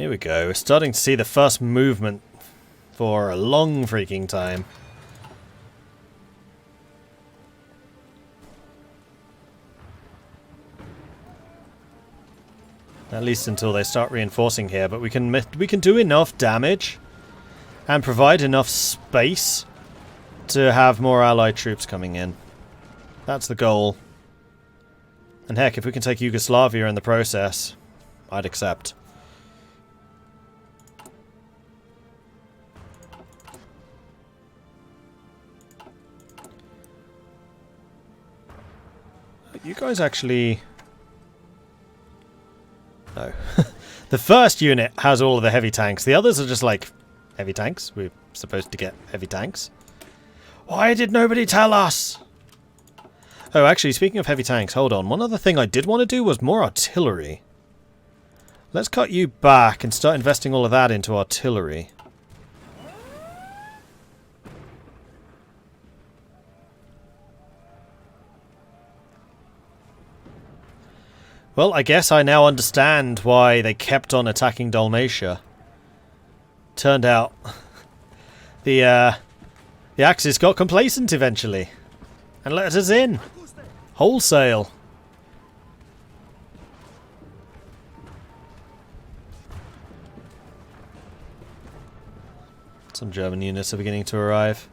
Here we go. We're starting to see the first movement for a long freaking time. At least until they start reinforcing here, but we can do enough damage and provide enough space to have more allied troops coming in. That's the goal. And heck, if we can take Yugoslavia in the process, I'd accept. You guys actually... No. The first unit has all of the heavy tanks. The others are just like, heavy tanks? We're supposed to get heavy tanks? Why did nobody tell us? Oh, actually, speaking of heavy tanks, hold on. One other thing I did want to do was more artillery. Let's cut you back and start investing all of that into artillery. Well, I guess I now understand why they kept on attacking Dalmatia. Turned out the Axis got complacent eventually and let us in wholesale. Some German units are beginning to arrive.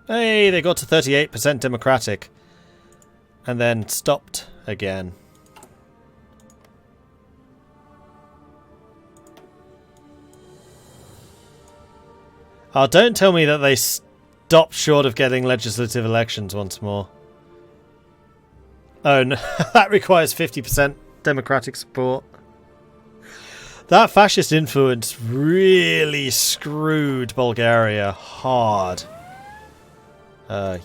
Hey, they got to 38% democratic. And then stopped again. Oh, don't tell me that they stopped short of getting legislative elections once more. Oh no, that requires 50% democratic support. That fascist influence really screwed Bulgaria hard.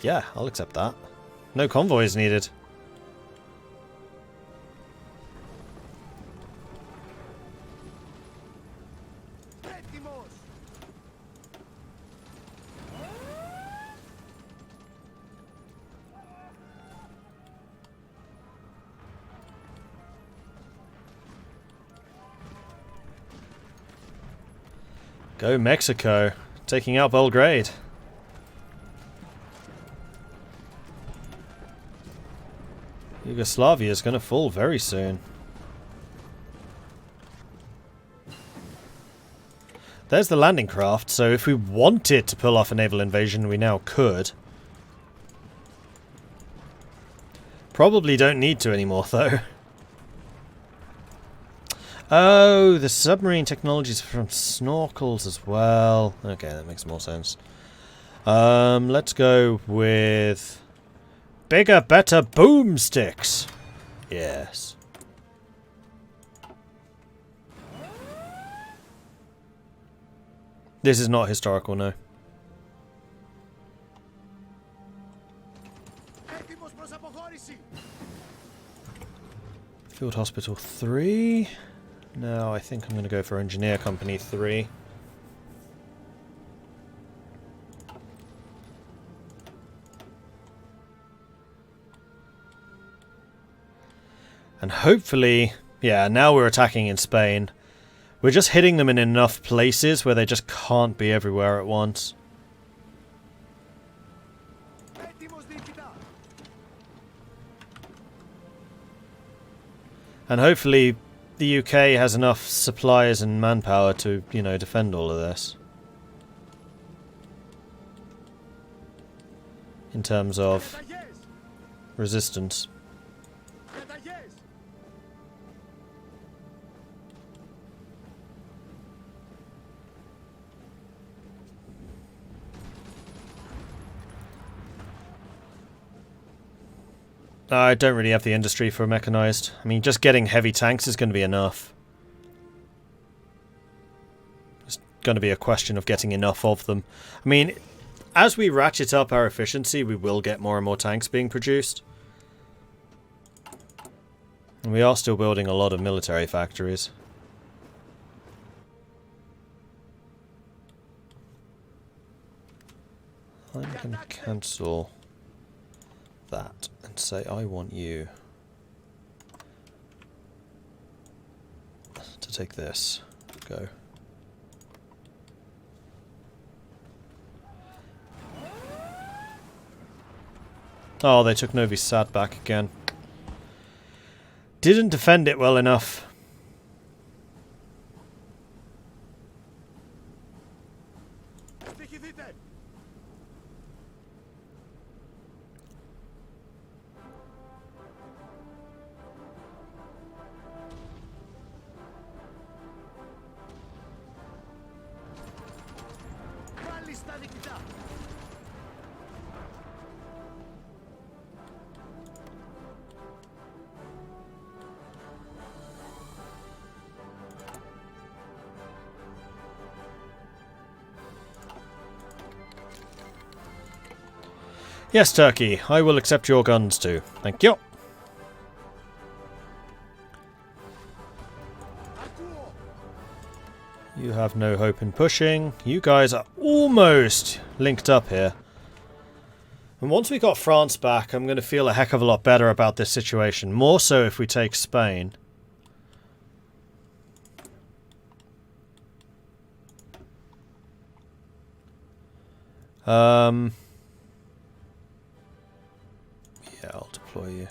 Yeah, I'll accept that. No convoys needed. Go Mexico, taking out Belgrade. Yugoslavia is going to fall very soon. There's the landing craft, so if we wanted to pull off a naval invasion, we now could. Probably don't need to anymore, though. Oh, the submarine technologies from snorkels as well. Okay, that makes more sense. Let's go with... bigger, better boomsticks. Yes. This is not historical, no. Field Hospital 3. No, I think I'm going to go for Engineer Company 3. And hopefully, yeah, now we're attacking in Spain. We're just hitting them in enough places where they just can't be everywhere at once. And hopefully the UK has enough supplies and manpower to, you know, defend all of this. In terms of resistance. I don't really have the industry for mechanized. I mean, just getting heavy tanks is going to be enough. It's going to be a question of getting enough of them. I mean, as we ratchet up our efficiency, we will get more and more tanks being produced. And we are still building a lot of military factories. I'm going to cancel that and say I want you to take this. Go. Oh, they took Novi Sad back again. Didn't defend it well enough. Yes, Turkey, I will accept your guns too. Thank you. You have no hope in pushing. You guys are almost linked up here. And once we got France back, I'm going to feel a heck of a lot better about this situation. More so if we take Spain. Yeah, I'll deploy you.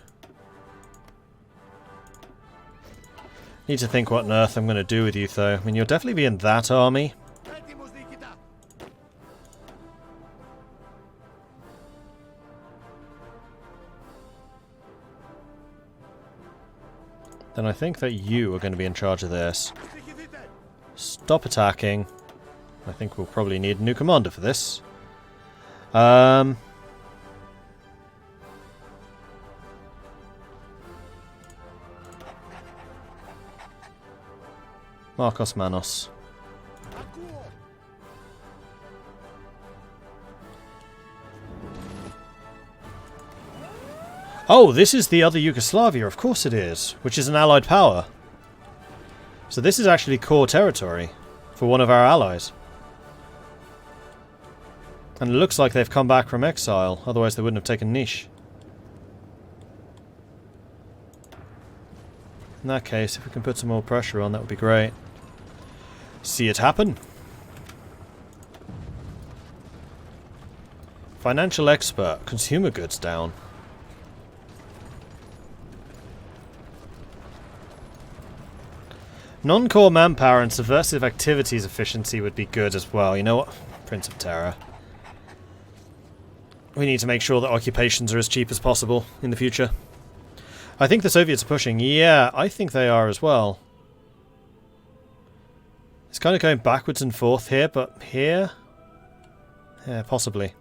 Need to think what on earth I'm going to do with you, though. I mean, you'll definitely be in that army. Then I think that you are going to be in charge of this. Stop attacking. I think we'll probably need a new commander for this. Marcos Manos. Oh, this is the other Yugoslavia, of course it is, which is an allied power. So this is actually core territory for one of our allies. And it looks like they've come back from exile, otherwise they wouldn't have taken Niš. In that case, if we can put some more pressure on, that would be great. See it happen. Financial expert, consumer goods down. Non-core manpower and subversive activities efficiency would be good as well. You know what? Prince of Terror. We need to make sure that occupations are as cheap as possible in the future. I think the Soviets are pushing. Yeah, I think they are as well. It's kind of going backwards and forth here, but here? Yeah, possibly.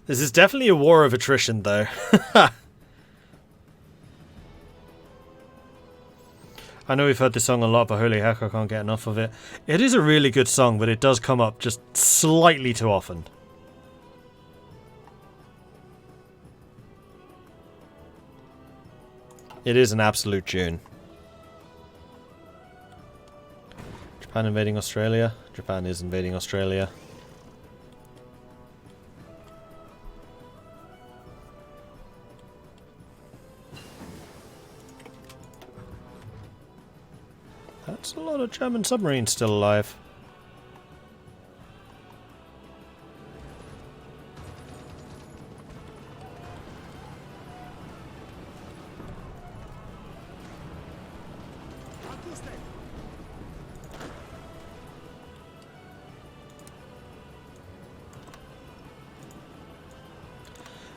This is definitely a war of attrition, though. I know we've heard this song a lot, but holy heck, I can't get enough of it. It is a really good song, but it does come up just slightly too often. It is an absolute tune. Japan invading Australia? Japan is invading Australia. That's a lot of German submarines still alive.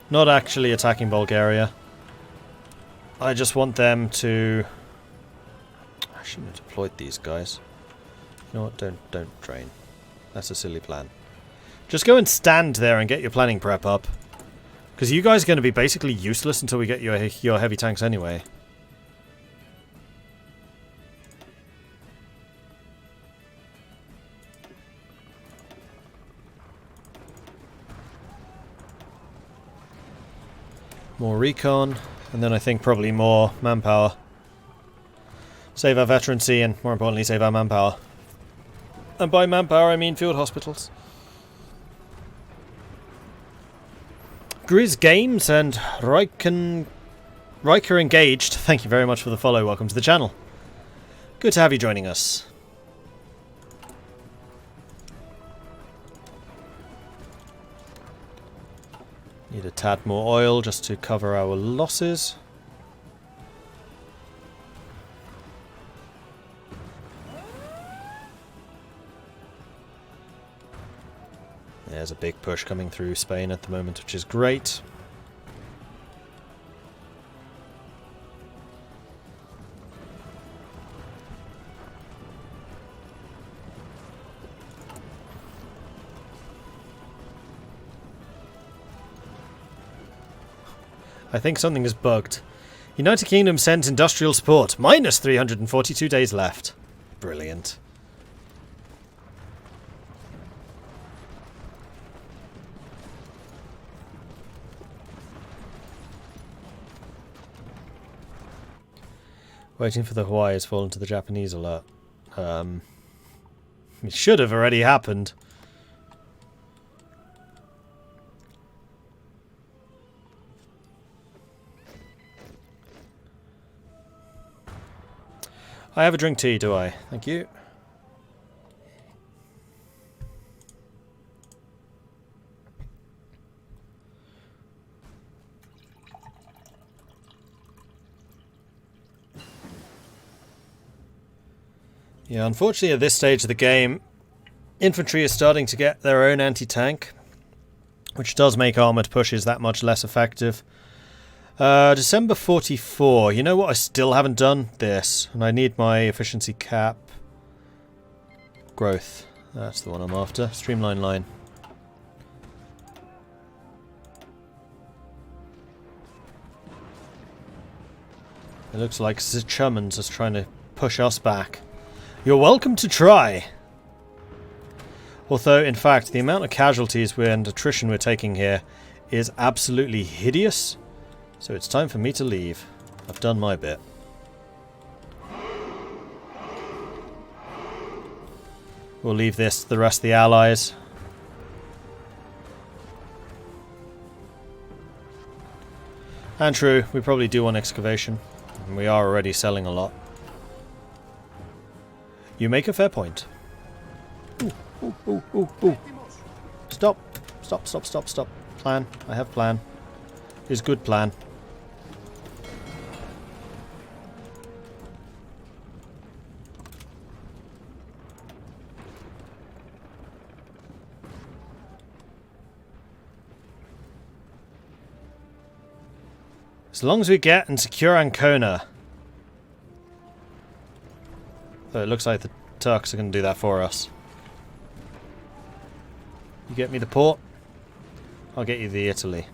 Not actually attacking Bulgaria. I just want them to... I shouldn't have deployed these guys. You know what? Don't drain. That's a silly plan. Just go and stand there and get your planning prep up. Because you guys are going to be basically useless until we get your heavy tanks anyway. More recon, and then I think probably more manpower. Save our veterancy and, more importantly, save our manpower. And by manpower I mean field hospitals. Grizz Games and Riker Engaged, thank you very much for the follow. Welcome to the channel. Good to have you joining us. Need a tad more oil just to cover our losses. There's a big push coming through Spain at the moment, which is great. I think something is bugged. United Kingdom sent industrial support. Minus 342 days left. Brilliant. Waiting for the Hawaii has fallen to the Japanese alert. It should have already happened. I have a drink tea, do I? Thank you. Yeah, unfortunately at this stage of the game, infantry is starting to get their own anti-tank, which does make armoured pushes that much less effective. December 44. You know what I still haven't done? This. And I need my efficiency cap. Growth. That's the one I'm after. Streamline line. It looks like Germans is trying to push us back. You're welcome to try. Although, in fact, the amount of casualties and attrition we're taking here is absolutely hideous. So it's time for me to leave. I've done my bit. We'll leave this to the rest of the allies. And true, we probably do want excavation. And we are already selling a lot. You make a fair point. Ooh, ooh, ooh, ooh, ooh. Stop. Stop, stop, stop, stop. Plan. I have plan. Is good plan. As long as we get and secure Ancona. Though it looks like the Turks are going to do that for us. You get me the port, I'll get you the Italy.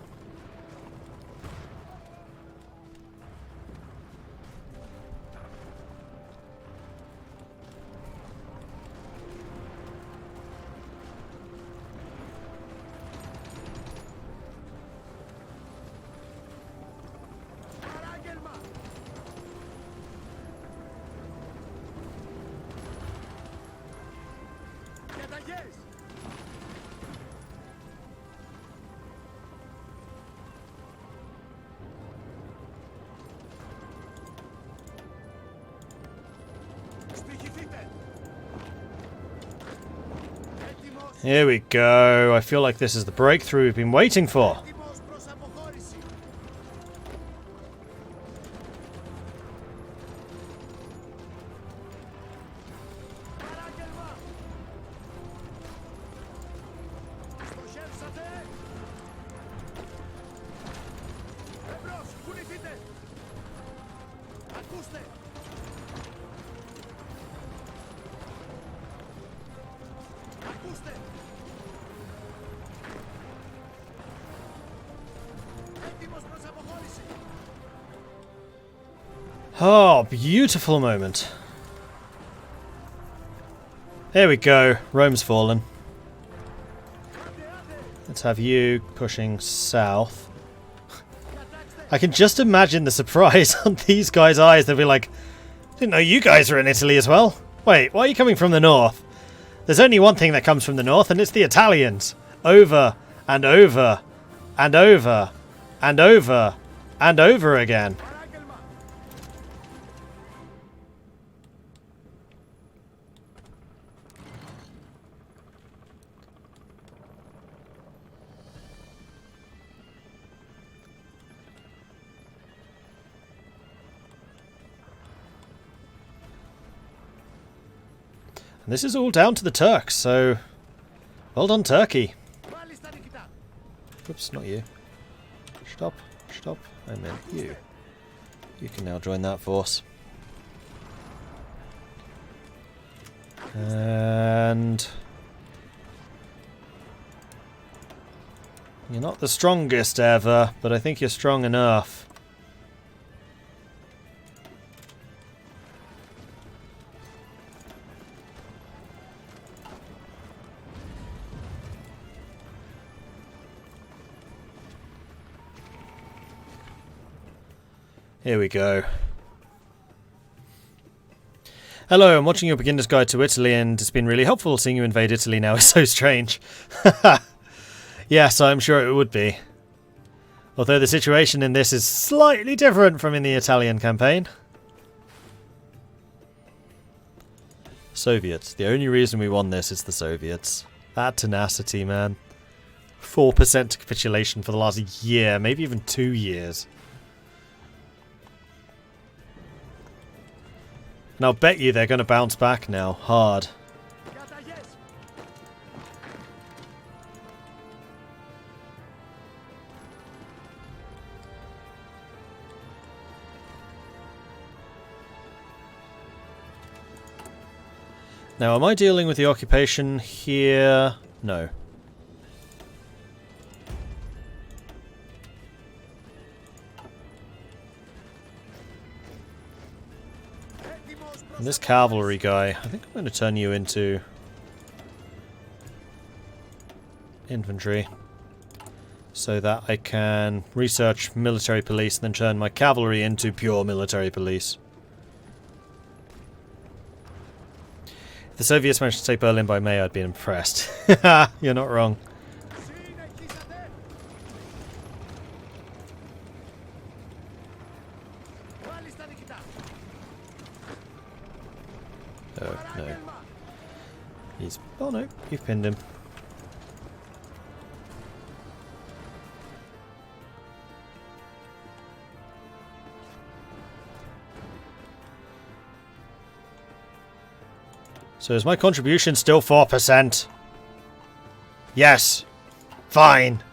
Here we go. I feel like this is the breakthrough we've been waiting for. Oh, beautiful moment. There we go. Rome's fallen. Let's have you pushing south. I can just imagine the surprise on these guys' eyes. They'll be like, didn't know you guys were in Italy as well. Wait, why are you coming from the north? There's only one thing that comes from the north, and it's the Italians. Over and over and over and over and over again. And this is all down to the Turks, so well done, Turkey. Oops, not you. Stop, stop. I meant you. You can now join that force. And you're not the strongest ever, but I think you're strong enough. Here we go. Hello, I'm watching your beginner's guide to Italy and it's been really helpful seeing you invade Italy now. It's so strange. Yes, I'm sure it would be. Although the situation in this is slightly different from in the Italian campaign. Soviets. The only reason we won this is the Soviets. That tenacity, man. 4% capitulation for the last year, maybe even 2 years. And I'll bet you they're going to bounce back now, hard. Now, am I dealing with the occupation here? No. And this cavalry guy, I think I'm going to turn you into infantry so that I can research military police and then turn my cavalry into pure military police. If the Soviets managed to take Berlin by May, I'd be impressed. You're not wrong. Oh, no. He's... Oh, no. You've pinned him. So is my contribution still 4%? Yes. Fine.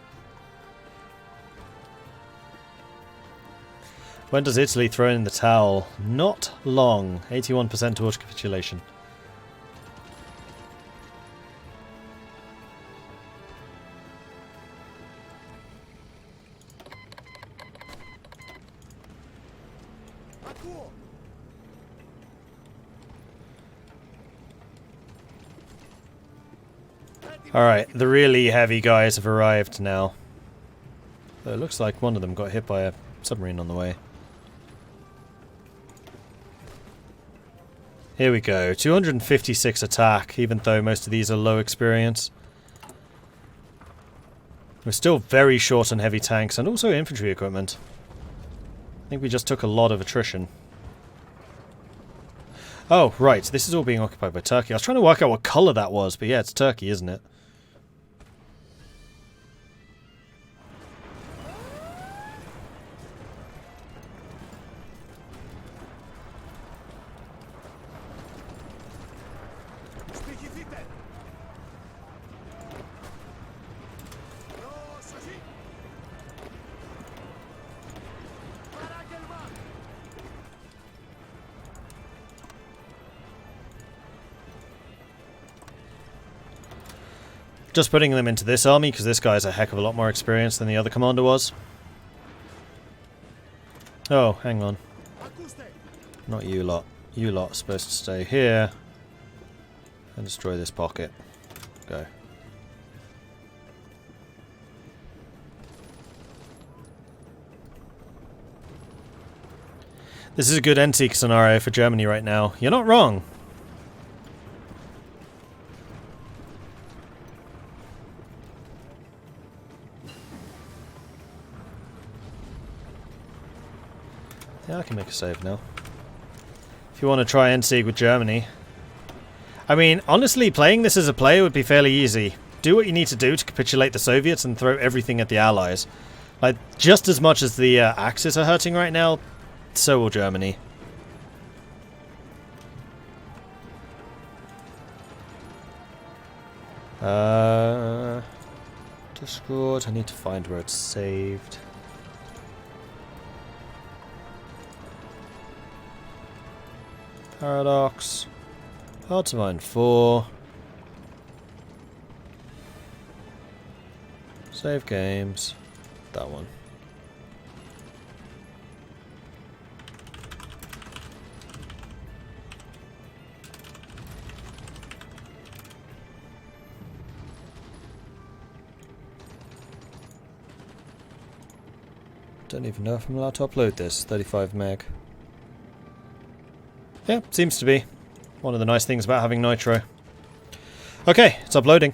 When does Italy throw in the towel? Not long. 81% towards capitulation. Alright, the really heavy guys have arrived now. Though it looks like one of them got hit by a submarine on the way. Here we go, 256 attack, even though most of these are low experience. We're still very short on heavy tanks and also infantry equipment. I think we just took a lot of attrition. Oh, right, this is all being occupied by Turkey. I was trying to work out what colour that was, but yeah, it's Turkey, isn't it? Just putting them into this army because this guy's a heck of a lot more experienced than the other commander was. Oh, hang on. Not you lot. You lot are supposed to stay here and destroy this pocket. Go. This is a good Endsieg scenario for Germany right now. You're not wrong. Yeah, I can make a save now. If you want to try Endsieg with Germany. I mean, honestly, playing this as a player would be fairly easy. Do what you need to do to capitulate the Soviets and throw everything at the Allies. Like, just as much as the Axis are hurting right now, so will Germany. Discord, I need to find where it's saved. Paradox. Hard to find 4. Save games. That one. Don't even know if I'm allowed to upload this. 35 meg. Yeah, seems to be. One of the nice things about having Nitro. Okay, it's uploading.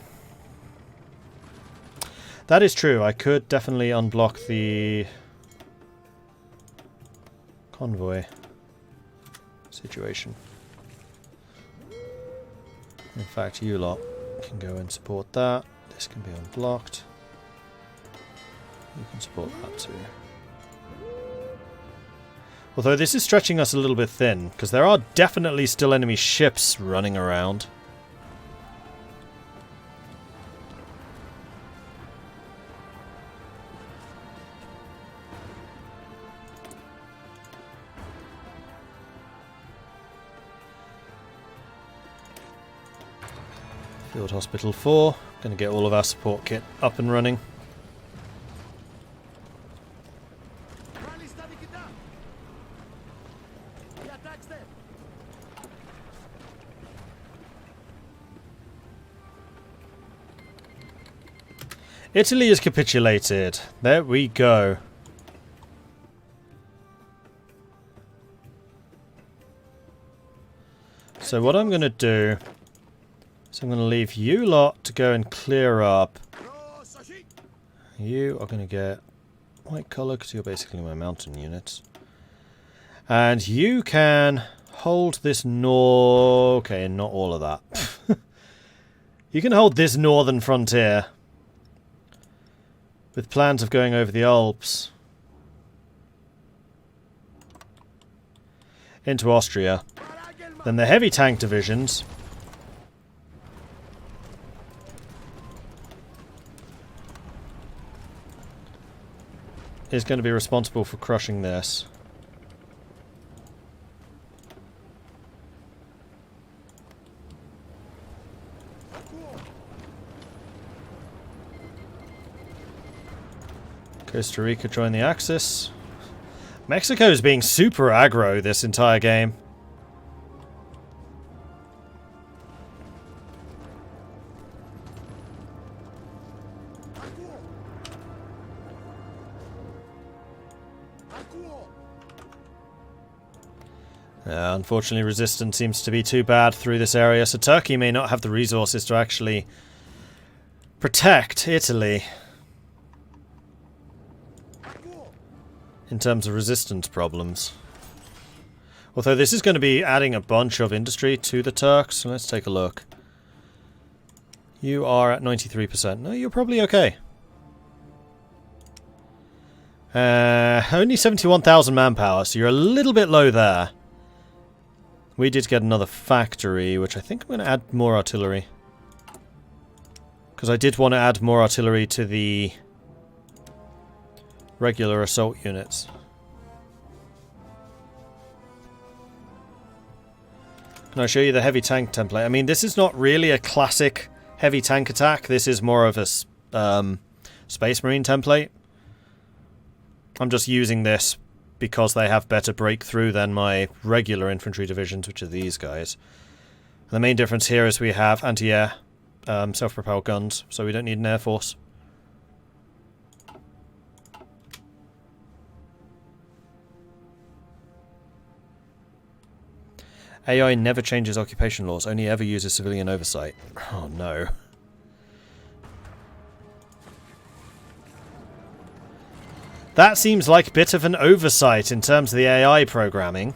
That is true. I could definitely unblock the convoy situation. In fact, you lot can go and support that. This can be unblocked. You can support that too. Although this is stretching us a little bit thin, because there are definitely still enemy ships running around. Field Hospital 4. Going to get all of our support kit up and running. Italy has capitulated. There we go. So what I'm going to do is I'm going to leave you lot to go and clear up. You are going to get white colour because you're basically my mountain units. And you can hold this okay, not all of that. You can hold this northern frontier. With plans of going over the Alps into Austria. Then the heavy tank divisions is going to be responsible for crushing this. Costa Rica join the Axis. Mexico is being super aggro this entire game. Unfortunately, resistance seems to be too bad through this area, so Turkey may not have the resources to actually protect Italy. In terms of resistance problems. Although this is going to be adding a bunch of industry to the Turks, so let's take a look. You are at 93%. No, you're probably okay. Only 71,000 manpower, so you're a little bit low there. We did get another factory, which I think I'm going to add more artillery. Because I did want to add more artillery to the regular assault units. Can I show you the heavy tank template? I mean, this is not really a classic heavy tank attack. This is more of a Space Marine template. I'm just using this because they have better breakthrough than my regular infantry divisions, which are these guys. And the main difference here is we have anti-air self-propelled guns, so we don't need an air force. AI never changes occupation laws, only ever uses civilian oversight. Oh no. That seems like a bit of an oversight in terms of the AI programming.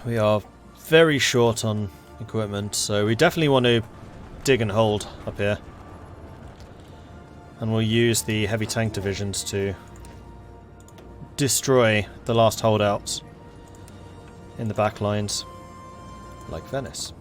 We are very short on equipment, so we definitely want to dig and hold up here. And we'll use the heavy tank divisions to destroy the last holdouts in the back lines, like Venice.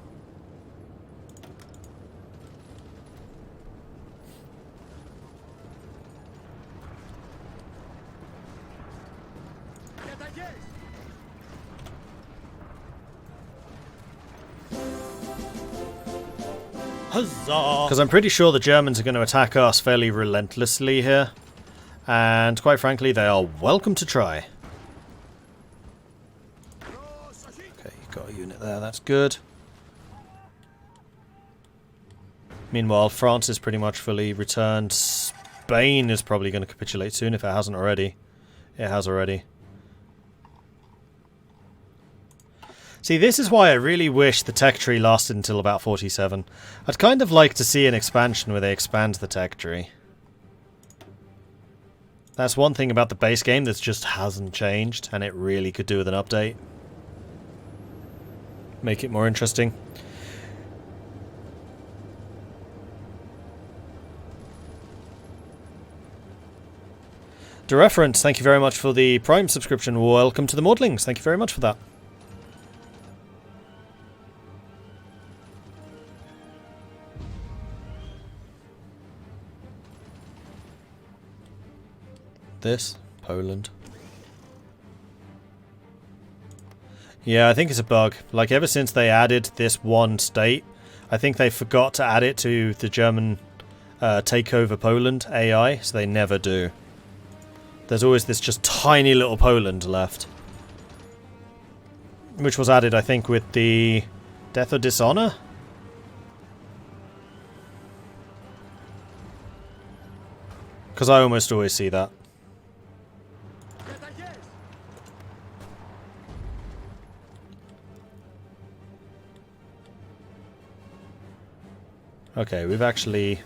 Because I'm pretty sure the Germans are going to attack us fairly relentlessly here. And quite frankly, they are welcome to try. Okay, you've got a unit there, that's good. Meanwhile, France is pretty much fully returned. Spain is probably going to capitulate soon if it hasn't already. It has already. See, this is why I really wish the tech tree lasted until about 47. I'd kind of like to see an expansion where they expand the tech tree. That's one thing about the base game that just hasn't changed, and it really could do with an update. Make it more interesting. Dereference, thank you very much for the Prime subscription. Welcome to the Maudlings. Thank you very much for that. This, Poland. Yeah, I think it's a bug. Like, ever since they added this one state, I think they forgot to add it to the German takeover Poland AI, so they never do. There's always this just tiny little Poland left. Which was added, I think, with the Death of Dishonor? Because I almost always see that. Okay, we've actually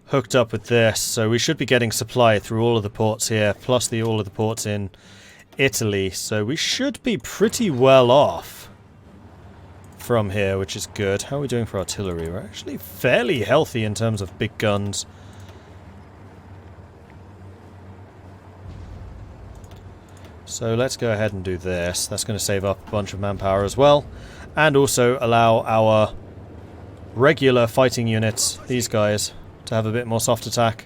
hooked up with this, so we should be getting supply through all of the ports here, plus all of the ports in Italy, so we should be pretty well off from here, which is good. How are we doing for artillery? We're actually fairly healthy in terms of big guns. So let's go ahead and do this. That's going to save up a bunch of manpower as well, and also allow our regular fighting units, these guys, to have a bit more soft attack.